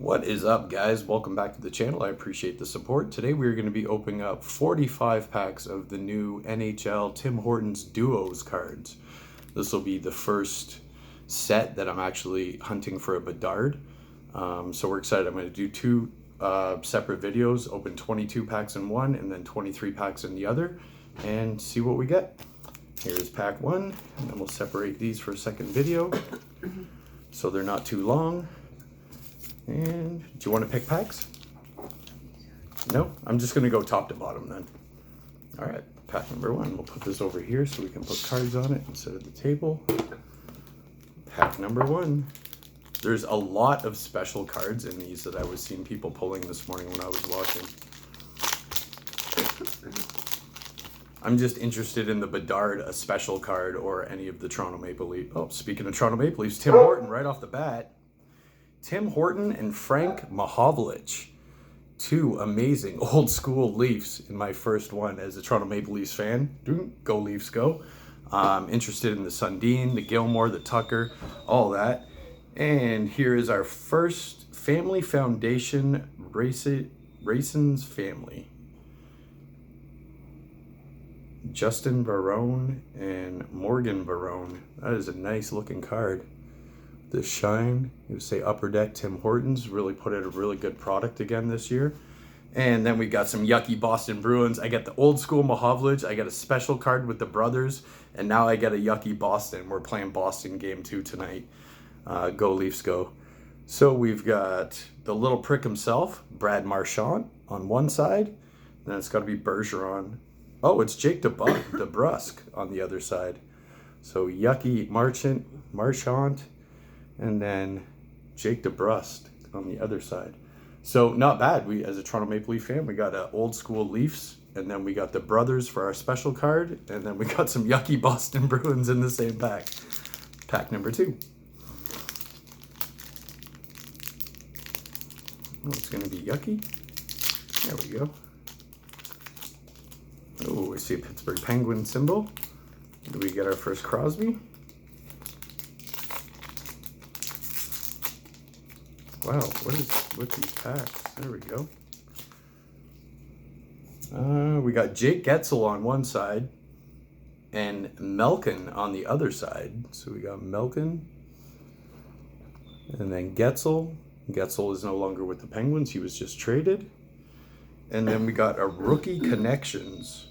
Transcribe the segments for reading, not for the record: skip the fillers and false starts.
What is up, guys? Welcome back to the channel. I appreciate the support. Today we're going to be opening up 45 packs of the new NHL Tim Hortons Duos cards. This will be the first set that I'm actually hunting for a Bedard. So we're excited. I'm going to do two separate videos, open 22 packs in one and then 23 packs in the other, and see what we get. Here's pack one, and then we'll separate these for a second video so they're not too long. And do you want to pick packs? No? I'm just going to go top to bottom then. All right, pack number one. We'll put this over here so we can put cards on it instead of the table. Pack number one. There's a lot of special cards in these that I was seeing people pulling this morning when I was watching. I'm just interested in the Bedard, a special card, or any of the Toronto Maple Leafs. Oh, speaking of Toronto Maple Leafs, Tim Horton right off the bat. Tim Horton and Frank Mahovlich, two amazing old school Leafs in my first one as a Toronto Maple Leafs fan. Go Leafs, go. Interested in the Sundin, the Gilmore, the Tucker, all that. And here is our first Family Foundation Raisins family. Justin Barone and Morgan Barone. That is a nice looking card. The shine, you would say Upper Deck Tim Hortons, really put out a really good product again this year. And then we got some yucky Boston Bruins. I got the old school Mahovlich. I got a special card with the brothers, and now I get a yucky Boston. We're playing Boston game 2 tonight. Go Leafs, go. So we've got the little prick himself, Brad Marchand, on one side. Then it's got to be Bergeron. Oh, it's Jake DeBrusk on the other side. So yucky Marchand. And then Jake DeBrusk on the other side. So not bad. We, as a Toronto Maple Leaf fan, we got old school Leafs, and then we got the brothers for our special card, and then we got some yucky Boston Bruins in the same pack. Pack number two. Oh, it's going to be yucky. There we go. Oh, I see a Pittsburgh Penguin symbol. Do we get our first Crosby? Wow, what is with these packs? There we go. We got Jake Guentzel on one side and Malkin on the other side. So we got Malkin and then Guentzel. Guentzel is no longer with the Penguins. He was just traded. And then we got a rookie connections.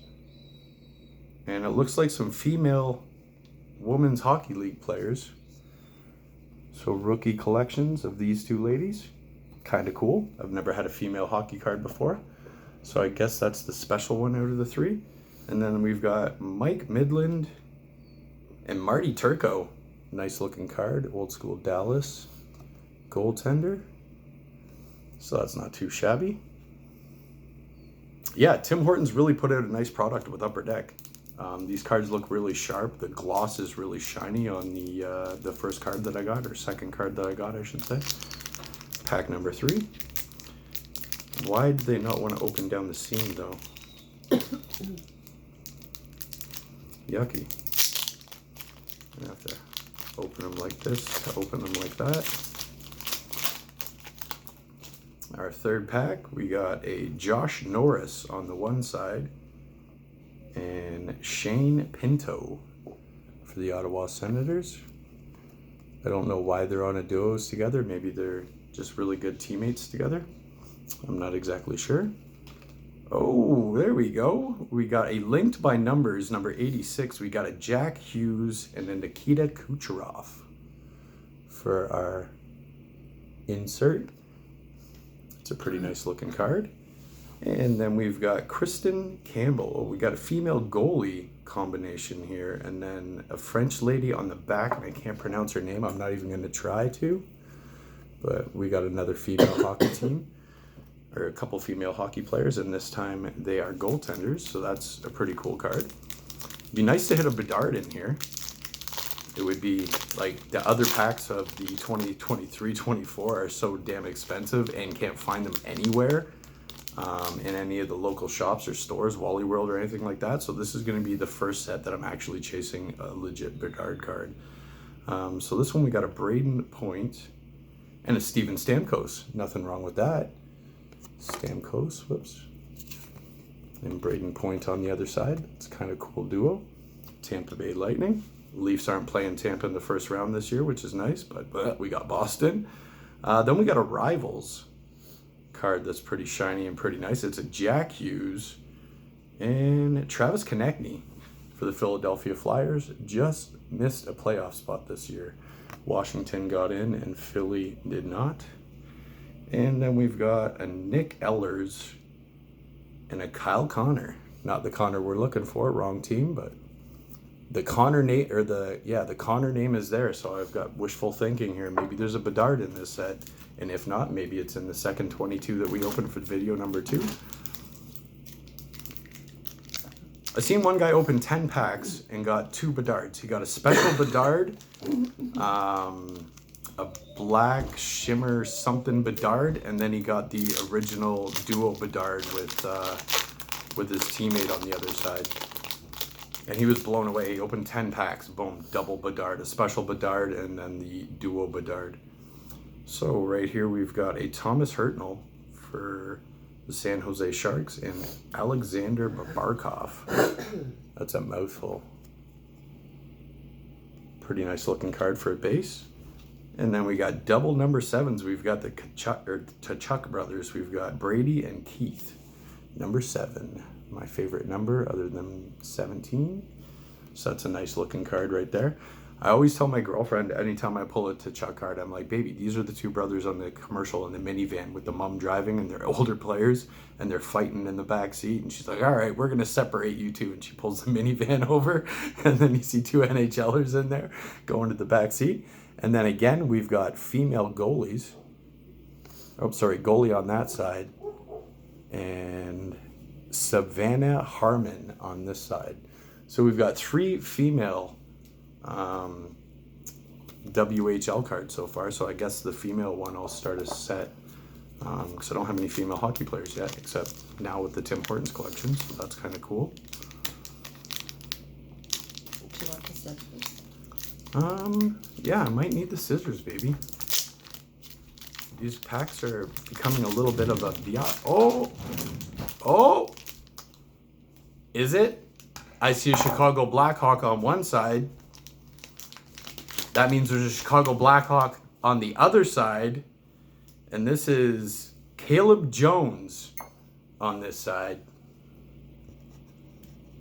And it looks like some female women's hockey league players. So rookie collections of these two ladies. Kind of cool. I've never had a female hockey card before. So I guess that's the special one out of the three. And then we've got Mike Midland and Marty Turco. Nice looking card. Old school Dallas goaltender. So that's not too shabby. Yeah, Tim Hortons really put out a nice product with Upper Deck. These cards look really sharp. The gloss is really shiny on the first card that I got, or second card that I got, I should say. Pack number three. Why did they not want to open down the seam, though? Yucky. I have to open them like this to open them like that. Our third pack, we got a Josh Norris on the one side and Shane Pinto for the Ottawa Senators. I don't know why they're on a duos together. Maybe they're just really good teammates together. I'm not exactly sure. Oh, there we go. We got a linked by numbers, number 86. We got a Jack Hughes and then Nikita Kucherov for our insert. It's a pretty nice looking card. And then we've got Kristen Campbell. Oh, we got a female goalie combination here, and then a French lady on the back, and I can't pronounce her name. I'm not even going to try to. But we got another female hockey team, or a couple female hockey players, and this time they are goaltenders, so that's a pretty cool card. It'd be nice to hit a Bedard in here. It would be like the other packs of the 2023-24 are so damn expensive and can't find them anywhere. In any of the local shops or stores, Wally World or anything like that. So this is going to be the first set that I'm actually chasing a legit Bedard card. So this one we got a Braden Point And a Steven Stamkos. Nothing wrong with that. Stamkos, whoops. And Braden Point on the other side. It's kind of cool duo. Tampa Bay Lightning. Leafs aren't playing Tampa in the first round this year, which is nice, but we got Boston. Then we got a Rivals card that's pretty shiny and pretty nice. It's a Jack Hughes and Travis Konechny for the Philadelphia Flyers. Just missed a playoff spot this year. Washington got in and Philly did not. And then we've got a Nick Ehlers and a Kyle Connor. Not the Connor we're looking for, wrong team, but the Connor name, or the Connor name is there, so I've got wishful thinking here. Maybe there's a Bedard in this set, and if not, maybe it's in the second 22 that we opened for video number 2. I've seen one guy open 10 packs and got 2 Bedards. He got a special Bedard, a black shimmer something Bedard, and then he got the original duo Bedard with his teammate on the other side. And he was blown away. He opened 10 packs, boom, double Bedard, a special Bedard, and then the duo Bedard. So right here we've got a Thomas Hertnell for the San Jose Sharks and Alexander Barkov. That's a mouthful. Pretty nice looking card for a base. And then we got double number 7s. We've got the Tkachuk brothers. We've got Brady and Keith. Number 7. My favorite number other than 17. So that's a nice looking card right there. I always tell my girlfriend anytime I pull a Tkachuk card, I'm like, baby, these are the 2 brothers on the commercial in the minivan with the mom driving, and they're older players and they're fighting in the back seat. And she's like, all right, we're going to separate you 2. And she pulls the minivan over, and then you see 2 NHLers in there going to the back seat. And then again, we've got female goalies. Oh, sorry, goalie on that side. And Savannah Harmon on this side. So we've got 3 female WHL cards so far. So I guess the female one I'll start a set because I don't have any female hockey players yet, except now with the Tim Hortons collection. So that's kind of cool. Do you want the scissors? Yeah, I might need the scissors, baby. These packs are becoming a little bit of a Oh! Is it? I see a Chicago Blackhawk on one side. That means there's a Chicago Blackhawk on the other side. And this is Caleb Jones on this side.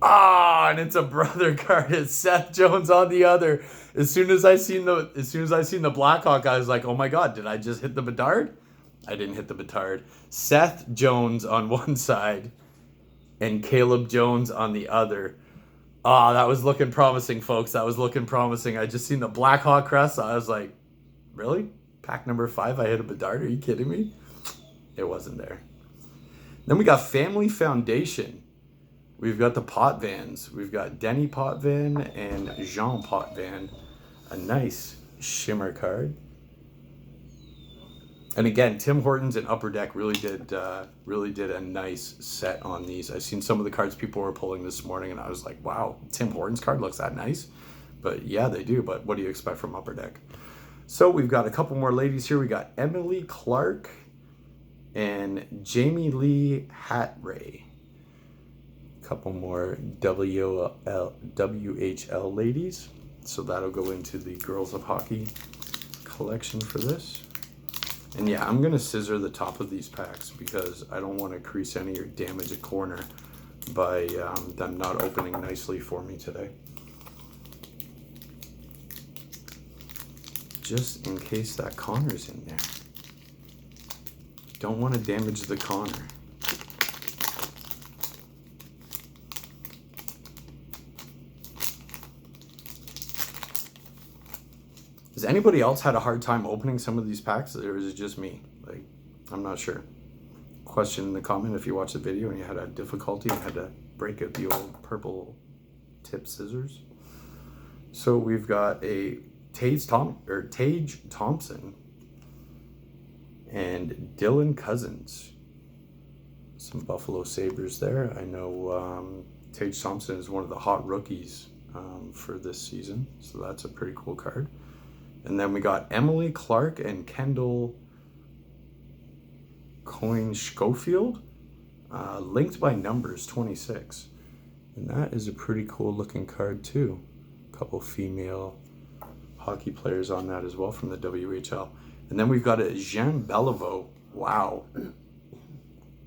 And it's a brother card. It's Seth Jones on the other. As soon as I seen the Blackhawk, I was like, oh my God, did I just hit the Bedard? I didn't hit the Bedard. Seth Jones on one side and Caleb Jones on the other. That was looking promising, folks. That was looking promising. I just seen the Blackhawk crest. I was like, really? Pack number 5, I hit a Bedard? Are you kidding me? It wasn't there. Then we got Family Foundation. We've got the Potvins. We've got Denny Potvin and Jean Potvin. A nice shimmer card. And again, Tim Hortons and Upper Deck really did a nice set on these. I've seen some of the cards people were pulling this morning, and I was like, wow, Tim Hortons card looks that nice. But yeah, they do. But what do you expect from Upper Deck? So we've got a couple more ladies here. We got Emily Clark and Jamie Lee Hatray. A couple more WHL ladies. So that'll go into the Girls of Hockey collection for this. And yeah, I'm going to scissor the top of these packs because I don't want to crease any or damage a corner by them not opening nicely for me today. Just in case that Connor's in there. Don't want to damage the Connor. Has anybody else had a hard time opening some of these packs, or is it just me? Like, I'm not sure. Question in the comment if you watched the video and you had a difficulty and had to break out the old purple tip scissors. So we've got a Tage Thompson and Dylan Cousins. Some Buffalo Sabres there. I know Tage Thompson is one of the hot rookies for this season, so that's a pretty cool card. And then we got Emily Clark and Kendall Coyne Schofield, linked by numbers 26. And that is a pretty cool looking card too. A couple female hockey players on that as well from the WHL. And then we've got a Jean Beliveau, wow,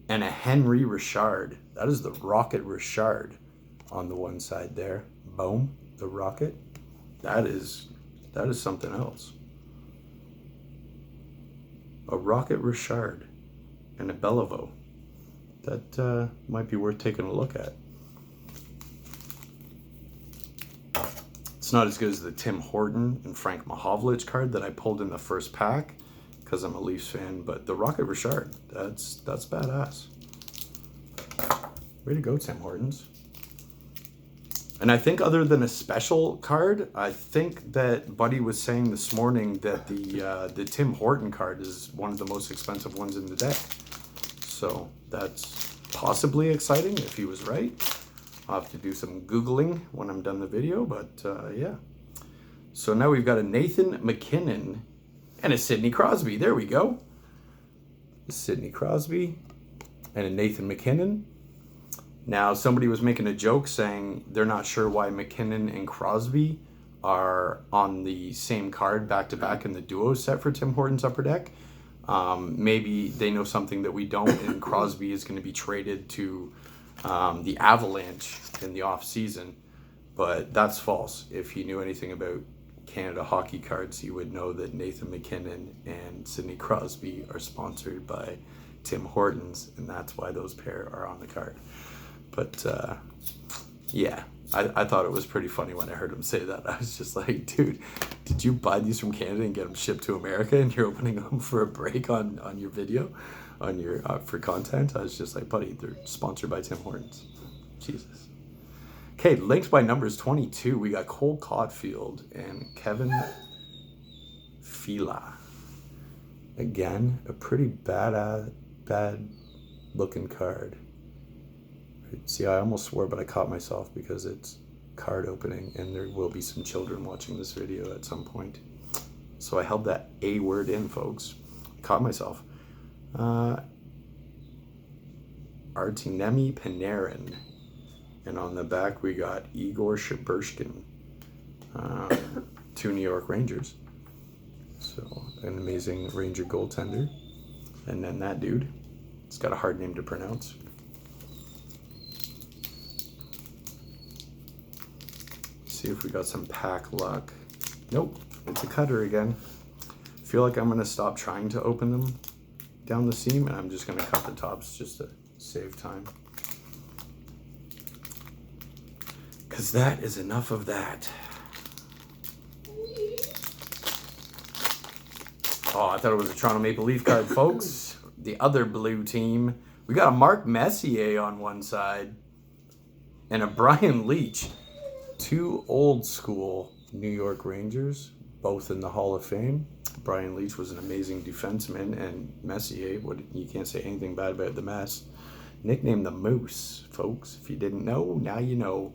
and a Henry Richard. That is the Rocket Richard on the one side there. Boom, the Rocket. That is something else. A Rocket Richard and a Beliveau. That might be worth taking a look at. It's not as good as the Tim Horton and Frank Mahovlich card that I pulled in the first pack because I'm a Leafs fan, but the Rocket Richard, that's badass. Way to go, Tim Hortons. And I think other than a special card, I think that Buddy was saying this morning that the Tim Horton card is one of the most expensive ones in the deck. So that's possibly exciting if he was right. I'll have to do some Googling when I'm done the video, but yeah. So now we've got a Nathan McKinnon and a Sidney Crosby. There we go. A Sidney Crosby and a Nathan McKinnon. Now, somebody was making a joke saying they're not sure why McKinnon and Crosby are on the same card back-to-back in the duo set for Tim Hortons Upper Deck. Maybe they know something that we don't, and Crosby is going to be traded to the Avalanche in the off-season. But that's false. If he knew anything about Canada hockey cards, he would know that Nathan McKinnon and Sidney Crosby are sponsored by Tim Hortons, and that's why those pair are on the card. But yeah, I thought it was pretty funny when I heard him say that. I was just like, dude, did you buy these from Canada and get them shipped to America and you're opening them for a break on your video, on your for content? I was just like, buddy, they're sponsored by Tim Hortons. Jesus. Okay, linked by numbers 22, we got Cole Caulfield and Kevin Fila. Again, a pretty bad looking card. See, I almost swore, but I caught myself because it's card opening and there will be some children watching this video at some point. So I held that A word in, folks. Caught myself. Artemi Panarin. And on the back, we got Igor Shabushkin. 2 New York Rangers. So an amazing Ranger goaltender. And then that dude. It's got a hard name to pronounce. See if we got some pack luck. Nope, it's a cutter again. Feel like I'm gonna stop trying to open them down the seam and I'm just gonna cut the tops just to save time. Cause that is enough of that. Oh, I thought it was a Toronto Maple Leaf card, folks. The other blue team. We got a Mark Messier on one side and a Brian Leetch. 2 old school New York Rangers, both in the Hall of Fame. Brian Leetch was an amazing defenseman, and Messier, you can't say anything bad about the Mess. Nicknamed the Moose, folks. If you didn't know, now you know.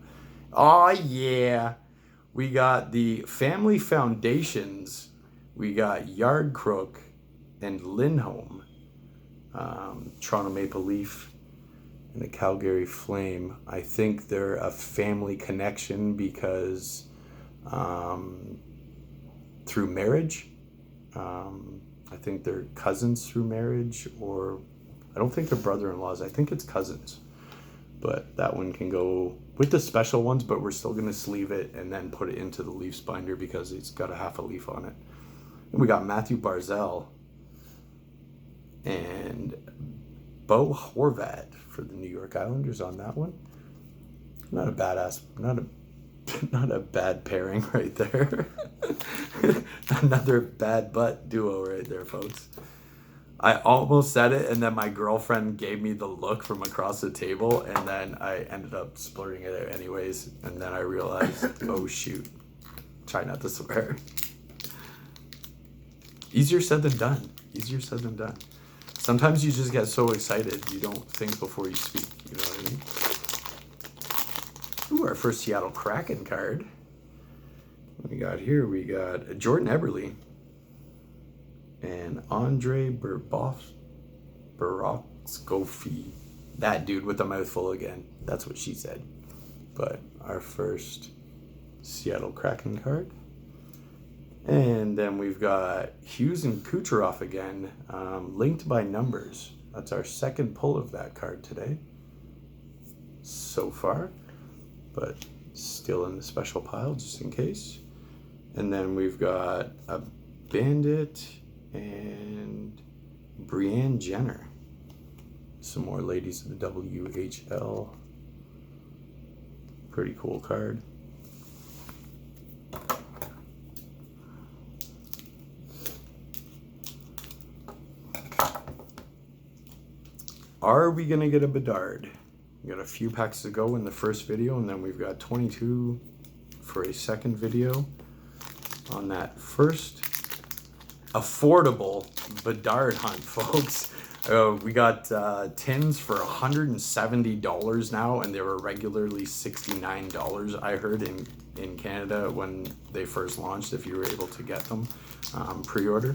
Oh yeah, we got the Family Foundations. We got Yardcrook and Lindholm, Toronto Maple Leaf. And the Calgary Flame. I think they're a family connection because through marriage. I think they're cousins through marriage, or I don't think they're brother-in-laws. I think it's cousins. But that one can go with the special ones, but we're still going to sleeve it and then put it into the Leafs binder because it's got a half a leaf on it. And we got Matthew Barzal and Bo Horvat for the New York Islanders on that one. Not a bad pairing right there. Another bad butt duo right there, folks. I almost said it, and then my girlfriend gave me the look from across the table, and then I ended up splurting it out anyways, and then I realized, oh shoot, try not to swear. Easier said than done. Easier said than done. Sometimes you just get so excited, you don't think before you speak, you know what I mean? Ooh, our first Seattle Kraken card. we got here, we got Jordan Eberle and Andre Burakovsky. That dude with a mouthful again. That's what she said. But our first Seattle Kraken card. And then we've got Hughes and Kucherov again, linked by numbers. That's our second pull of that card today so far, but still in the special pile just in case. And then we've got a Bandit and Brianne Jenner. Some more ladies of the WHL. Pretty cool card. Are we going to get a Bedard? We got a few packs to go in the first video, and then we've got 22 for a second video on that first affordable Bedard Hunt, folks. We got tins for $170 now, and they were regularly $69, I heard, in Canada when they first launched, if you were able to get them pre-order.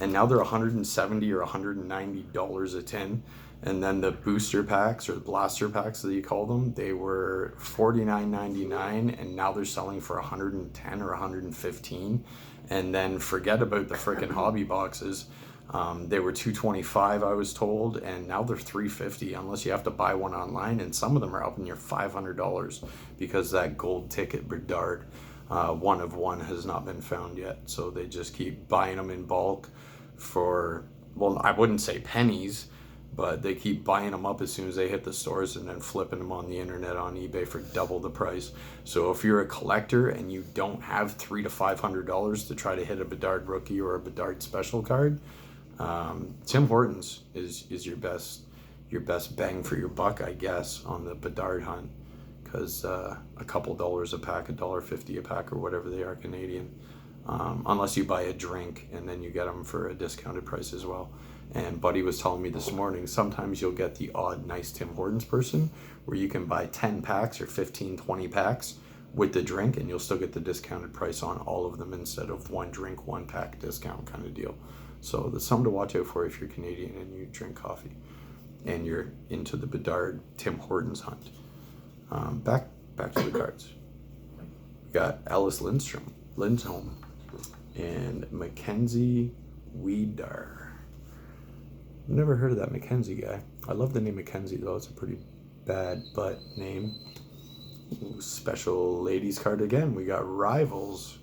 And now they're $170 or $190 a tin. And then the booster packs, or the blaster packs that you call them, they were $49.99, and now they're selling for $110 or $115. And then forget about the freaking hobby boxes. They were $225, I was told, and now they're $350 unless you have to buy one online. And some of them are up near $500 because that gold ticket Bedard, one of one, has not been found yet. So they just keep buying them in bulk for, well, I wouldn't say pennies, but they keep buying them up as soon as they hit the stores and then flipping them on the internet on eBay for double the price. So if you're a collector and you don't have $300 to $500 to try to hit a Bedard rookie or a Bedard special card, Tim Hortons is your best bang for your buck, I guess, on the Bedard Hunt, because a couple dollars a pack, $1.50 a pack, or whatever they are Canadian, unless you buy a drink and then you get them for a discounted price as well. And Buddy was telling me this morning, sometimes you'll get the odd nice Tim Hortons person where you can buy 10 packs or 15, 20 packs with the drink, and you'll still get the discounted price on all of them instead of one drink, one pack discount kind of deal. So that's something to watch out for if you're Canadian and you drink coffee and you're into the Bedard Tim Hortons hunt. Back to the cards. We got Alice Lindholm and Mackenzie Weedar. Never heard of that Mackenzie guy. I love the name Mackenzie though. It's a pretty bad butt name. Ooh, special ladies card again. We got Rivals.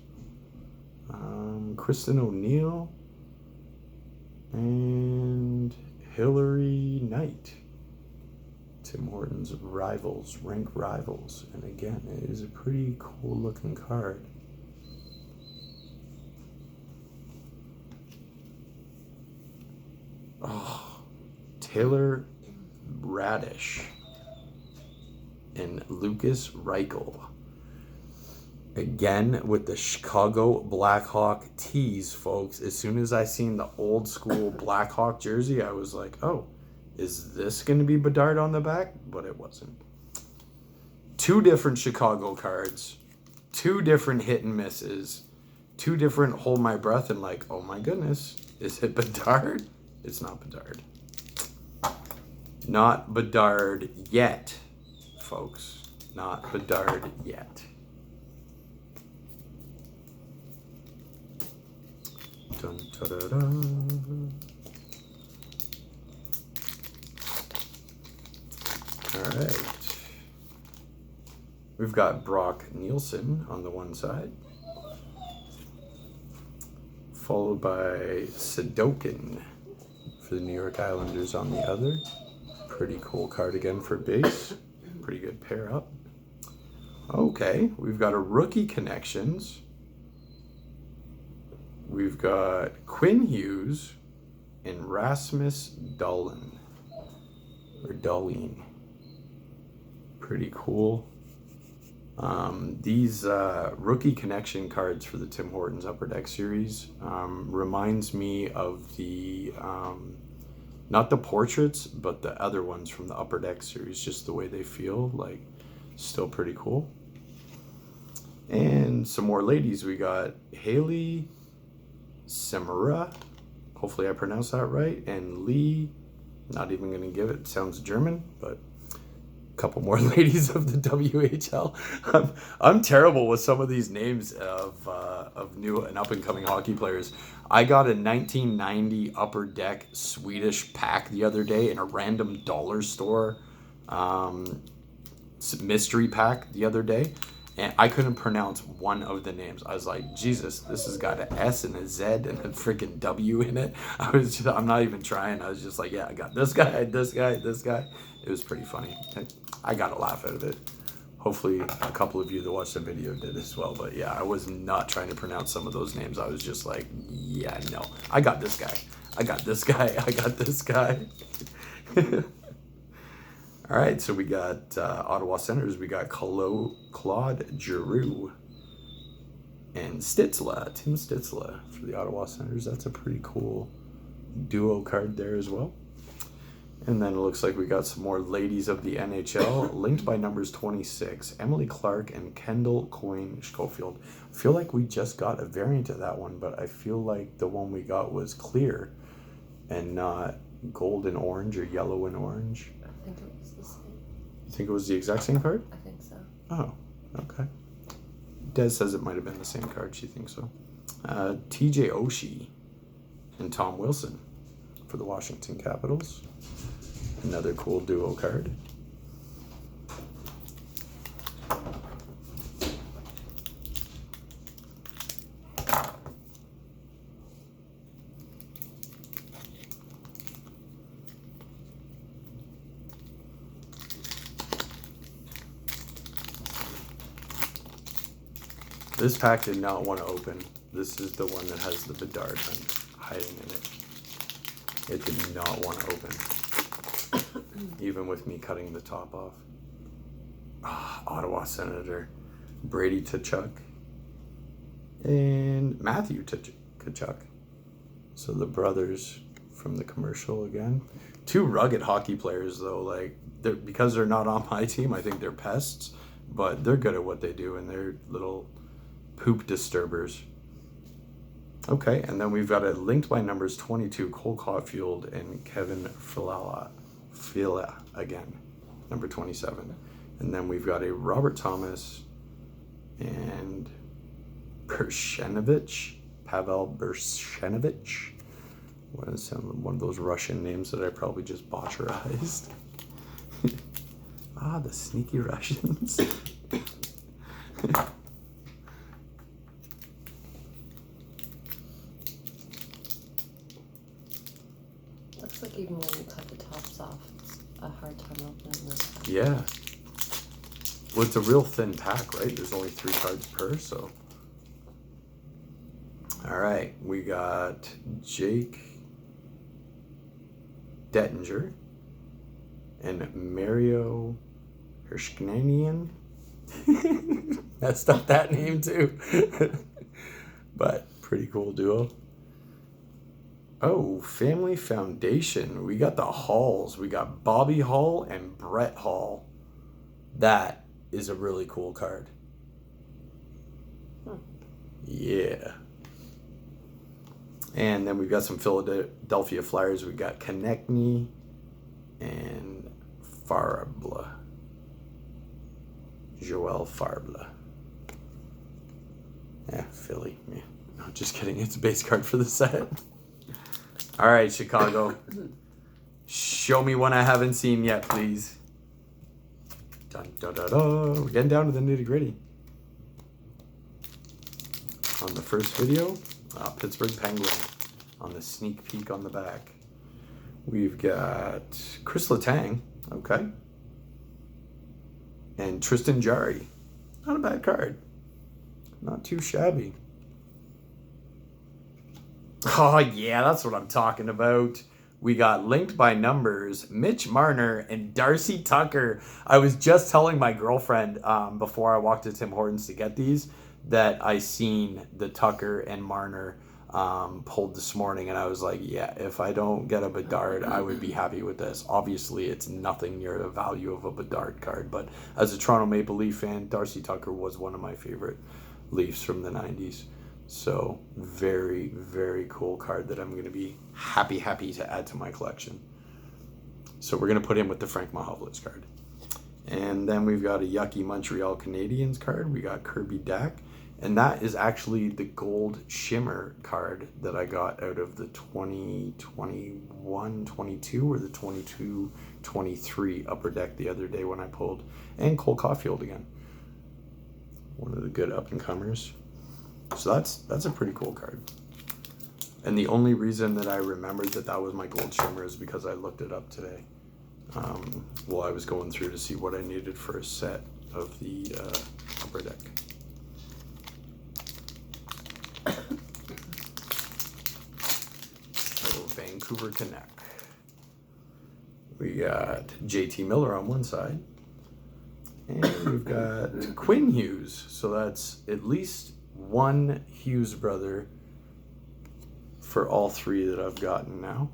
Kristen O'Neill and Hillary Knight. Tim Hortons Rivals, rank Rivals. And again, it is a pretty cool looking card. Oh, Taylor Radish and Lucas Reichel. Again with the Chicago Blackhawk tees, folks. As soon as I seen the old school Blackhawk jersey, I was like, oh, is this going to be Bedard on the back? But it wasn't. Two different Chicago cards, two different hit and misses, two different hold my breath and like, oh my goodness, is it Bedard? It's not Bedard. Not Bedard yet, folks. Not Bedard yet. Dun, da, da, da. All right. We've got Brock Nielsen on the one side, followed by Sadokin for the New York Islanders on the other. Pretty cool card again for base. Pretty good pair up. Okay, we've got a rookie connections. We've got Quinn Hughes and Rasmus Dahlin. Or Dahlin. Pretty cool. These rookie connection cards for the Tim Hortons Upper Deck series reminds me of the, not the portraits, but the other ones from the Upper Deck series, just the way they feel, like, still pretty cool. And some more ladies. We got Haley Semura. Hopefully I pronounced that right. And Lee, not even going to give it. Sounds German, but a couple more ladies of the WHL. I'm terrible with some of these names of new and up-and-coming hockey players. I got a 1990 Upper Deck Swedish pack the other day in a random dollar store mystery pack the other day, and I couldn't pronounce one of the names. I was like, Jesus, this has got an S and a Z and a freaking W in it. I'm not even trying. I was just like, yeah, I got this guy, this guy, this guy. It was pretty funny. I got a laugh out of it. Hopefully a couple of you that watched the video did as well. But yeah, I was not trying to pronounce some of those names. I was just like, yeah, no, I got this guy. I got this guy. I got this guy. All right, so we got Ottawa Senators. We got Claude Giroux and Stützle, Tim Stützle for the Ottawa Senators. That's a pretty cool duo card there as well. And then it looks like we got some more ladies of the NHL, linked by numbers 26, Emily Clark and Kendall Coyne Schofield. I feel like we just got a variant of that one, but I feel like the one we got was clear and not gold and orange or yellow and orange. I think it was the same. You think it was the exact same card? I think so. Oh, okay. Des says it might have been the same card. She thinks so. TJ Oshie and Tom Wilson for the Washington Capitals. Another cool duo card. This pack did not want to open. This is the one that has the Bedard Hunt hiding in it. It did not want to open. Even with me cutting the top off. Ottawa Senator Brady Tkachuk and Matthew Tkachuk. So the brothers from the commercial again. Two rugged hockey players though. Like because they're not on my team, I think they're pests, but they're good at what they do and they're little poop disturbers. Okay, and then we've got a linked by numbers 22 Cole Caulfield and Kevin Fila again, number 27. And then we've got a Robert Thomas and Bershenovich, Pavel Bershenovich. One of those Russian names that I probably just botcherized. The sneaky Russians. Looks like even when you cut the tops off, it's a hard time opening this pack. Yeah. Well, it's a real thin pack, right? There's only 3 cards per, so. All right, we got Jake Dettinger and Mario Hirschkanian. Messed up that name too. But pretty cool duo. Oh, Family Foundation. We got the Halls. We got Bobby Hall and Brett Hall. That is a really cool card. Yeah. And then we've got some Philadelphia Flyers. We've got Konechny and Farble. Joel Farble. Yeah, Philly. Yeah. No, just kidding. It's a base card for the set. All right, Chicago. Show me one I haven't seen yet, please. Dun, dun, dun, dun. We're getting down to the nitty-gritty. On the first video, Pittsburgh Penguin on the sneak peek on the back. We've got Chris Letang, okay. And Tristan Jarry. Not a bad card. Not too shabby. Oh, yeah, that's what I'm talking about. We got linked by numbers, Mitch Marner and Darcy Tucker. I was just telling my girlfriend before I walked to Tim Hortons to get these that I seen the Tucker and Marner pulled this morning, and I was like, yeah, if I don't get a Bedard, I would be happy with this. Obviously, it's nothing near the value of a Bedard card, but as a Toronto Maple Leaf fan, Darcy Tucker was one of my favorite Leafs from the 90s. So very, very cool card that I'm going to be happy to add to my collection. So we're going to put him with the Frank Mahovlich card. And then we've got a yucky Montreal Canadiens card. We got Kirby Dach. And that is actually the gold shimmer card that I got out of the 2021-22 or the 22-23 Upper Deck the other day when I pulled. And Cole Caulfield again. One of the good up-and-comers. So that's a pretty cool card. And the only reason that I remembered that was my gold shimmer is because I looked it up today. While I was going through to see what I needed for a set of the Upper Deck. So Vancouver Canuck. We got JT Miller on one side. And we've got Quinn Hughes. So that's at least one Hughes brother for all three that I've gotten now.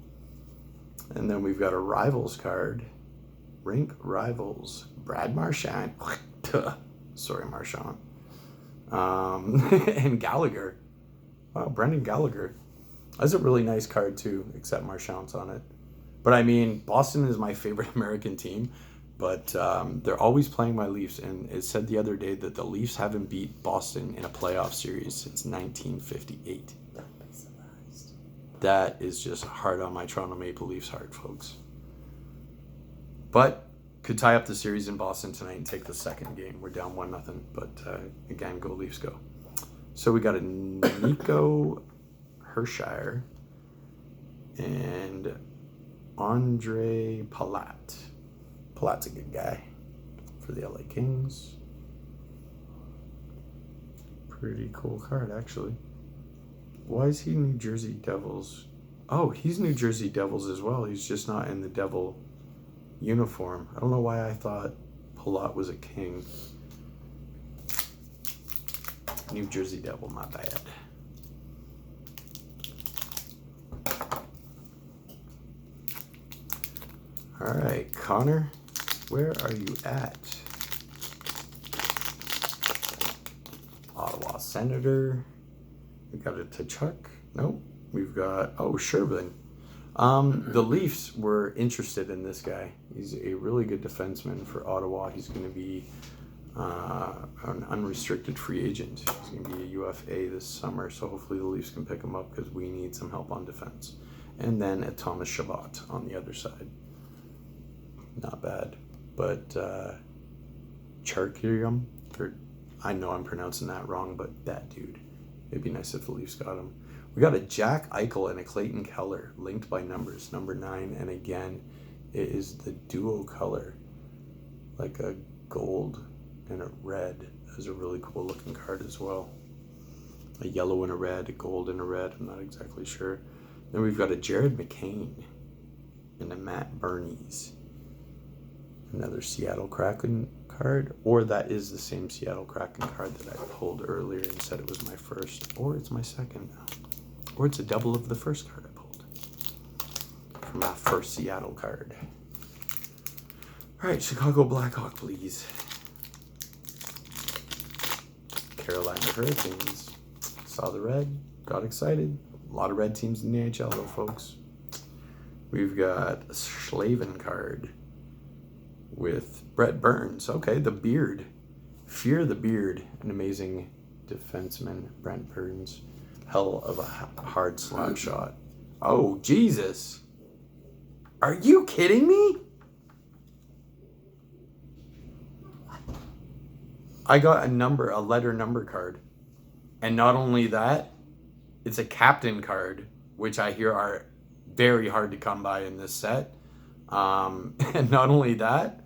And then we've got a Rivals card. Rink Rivals. Brad Marchand. Sorry, Marchand. And Gallagher. Wow, Brendan Gallagher. That's a really nice card too, except Marchand's on it. But I mean, Boston is my favorite American team. But they're always playing my Leafs. And it said the other day that the Leafs haven't beat Boston in a playoff series since 1958. That is just hard on my Toronto Maple Leafs heart, folks. But could tie up the series in Boston tonight and take the second game. We're down 1-0, but again, go Leafs go. So we got a Nico Hershiser and Andre Palat. Palat's a good guy for the LA Kings. Pretty cool card, actually. Why is he New Jersey Devils? Oh, he's New Jersey Devils as well. He's just not in the Devil uniform. I don't know why I thought Palat was a King. New Jersey Devil, my bad. All right, Connor, where are you at? Ottawa Senator. We got a Tkachuk. Nope. We've got, Sherbin. The Leafs were interested in this guy. He's a really good defenseman for Ottawa. He's going to be an unrestricted free agent. He's going to be a UFA this summer, so hopefully the Leafs can pick him up because we need some help on defense. And then a Thomas Chabot on the other side. Not bad. But Charkirium, I know I'm pronouncing that wrong, but that dude. It'd be nice if the Leafs got him. We got a Jack Eichel and a Clayton Keller linked by numbers, number 9. And again, it is the duo color, like a gold and a red. That's a really cool looking card as well. A yellow and a red, a gold and a red. I'm not exactly sure. Then we've got a Jared McCain and a Matt Bernies. Another Seattle Kraken card, or that is the same Seattle Kraken card that I pulled earlier and said it was my first, or it's my second now, or it's a double of the first card I pulled from my first Seattle card. All right, Chicago Blackhawk, please. Carolina Hurricanes. Saw the red, got excited. A lot of red teams in the NHL though, folks. We've got a Slavin card with Brett Burns. Okay, the Beard. Fear the Beard. An amazing defenseman, Brent Burns. Hell of a hard slap shot. Oh, Jesus. Are you kidding me? I got a letter number card. And not only that, it's a captain card, which I hear are very hard to come by in this set. And not only that,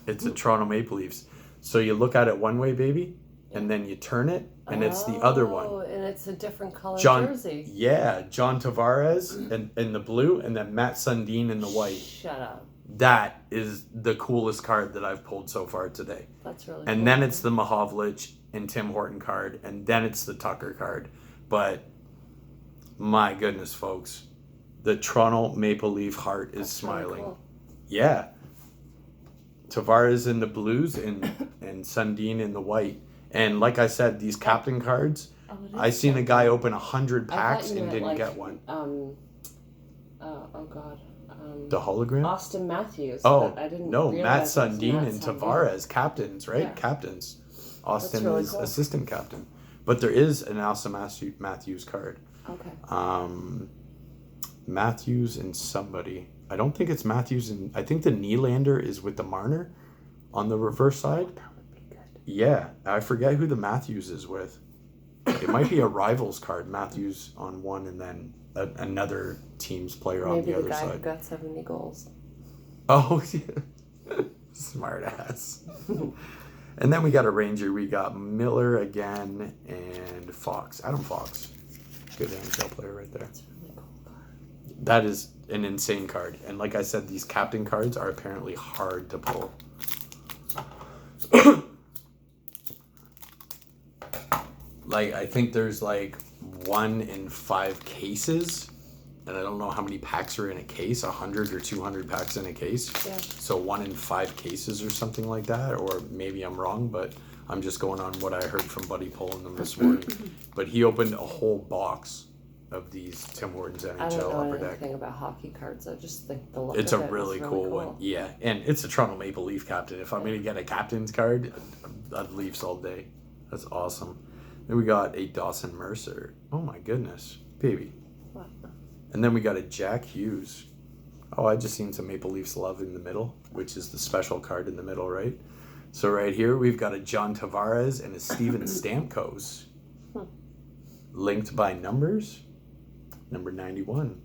it's a Toronto Maple Leafs. So you look at it one way, baby, and then you turn it, and it's the other one. Oh, and it's a different color jersey. Yeah, John Tavares in the blue, and then Matt Sundin in the white. Shut up. That is the coolest card that I've pulled so far today. That's really then it's the Mahovlich and Tim Horton card, and then it's the Tucker card. But My goodness, folks. The Toronto Maple Leaf heart is That's smiling. really cool. Yeah. Tavares in the blues and Sundin in the white. And like I said, these captain cards, Oh, it is I seen a Sundin. guy open 100 I thought packs you and meant, didn't like, get one. Oh god. The hologram? Austin Matthews. Oh, but I didn't no, Matt realize it was Sundin Matt and Sundin. Tavares, captains, right? Yeah. Captains. Austin really is cool. assistant captain. But there is an Austin Matthews card. Okay. Matthews and somebody. I don't think it's Matthews and I think the Nylander is with the Marner on the reverse side. That would be good. Yeah, I forget who the Matthews is with. It might be a rivals card, Matthews on one and then another team's player on Maybe the the other guy who side. got 70 goals. Oh, yeah. Smart ass. And then we got a Ranger. We got Miller again and Fox. Adam Fox. Good NHL player right there. That's a really cool card. That is an insane card. And like I said, these captain cards are apparently hard to pull. Like, I think there's like 1 in 5 cases. And I don't know how many packs are in a case, 100 or 200 packs in a case. Yeah. So 1 in 5 cases or something like that. Or maybe I'm wrong, but I'm just going on what I heard from Buddy pulling them this morning. But he opened a whole box of these Tim Hortons I don't NHL know Upper Deck. anything about hockey cards. I just think the look It's of a it really is cool one. Yeah, and it's a Toronto Maple Leaf captain. If I'm going to get a captain's card, I'd Leafs all day. That's awesome. Then we got a Dawson Mercer. Oh my goodness, baby. What? And then we got a Jack Hughes. Oh, I just seen some Maple Leafs love in the middle, which is the special card in the middle, right? So right here, we've got a John Tavares and a Steven Stamkos. Linked by numbers. Number 91.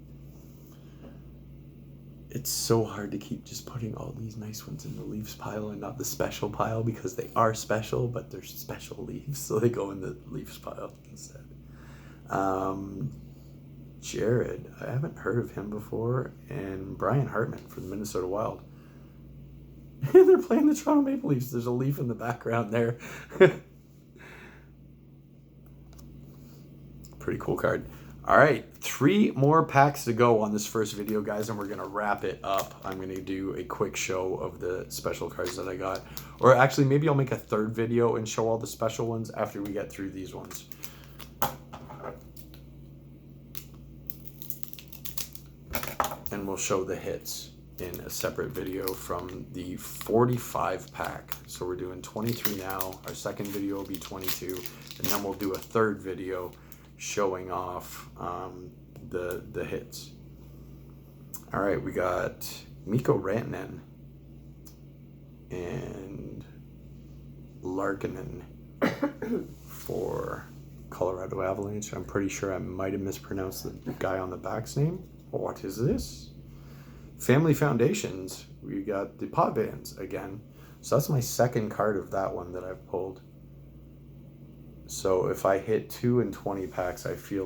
It's so hard to keep just putting all these nice ones in the Leafs pile and not the special pile because they are special, but they're special Leafs, so they go in the Leafs pile instead. Jared, I haven't heard of him before, and Brian Hartman from the Minnesota Wild. They're playing the Toronto Maple Leafs. There's a leaf in the background there. Pretty cool card. All right, 3 more packs to go on this first video, guys, and we're going to wrap it up. I'm going to do a quick show of the special cards that I got. Or actually, maybe I'll make a 3rd video and show all the special ones after we get through these ones. And we'll show the hits in a separate video from the 45 pack. So we're doing 23 now. Our second video will be 22. And then we'll do a 3rd video showing off the hits. All right, we got Mikko Rantanen and Larkinen for Colorado Avalanche. I'm pretty sure I might have mispronounced the guy on the back's name. What is this? Family Foundations. We got the pot bands again. So that's my 2nd card of that one that I've pulled. So if I hit 2 in 20 packs, I feel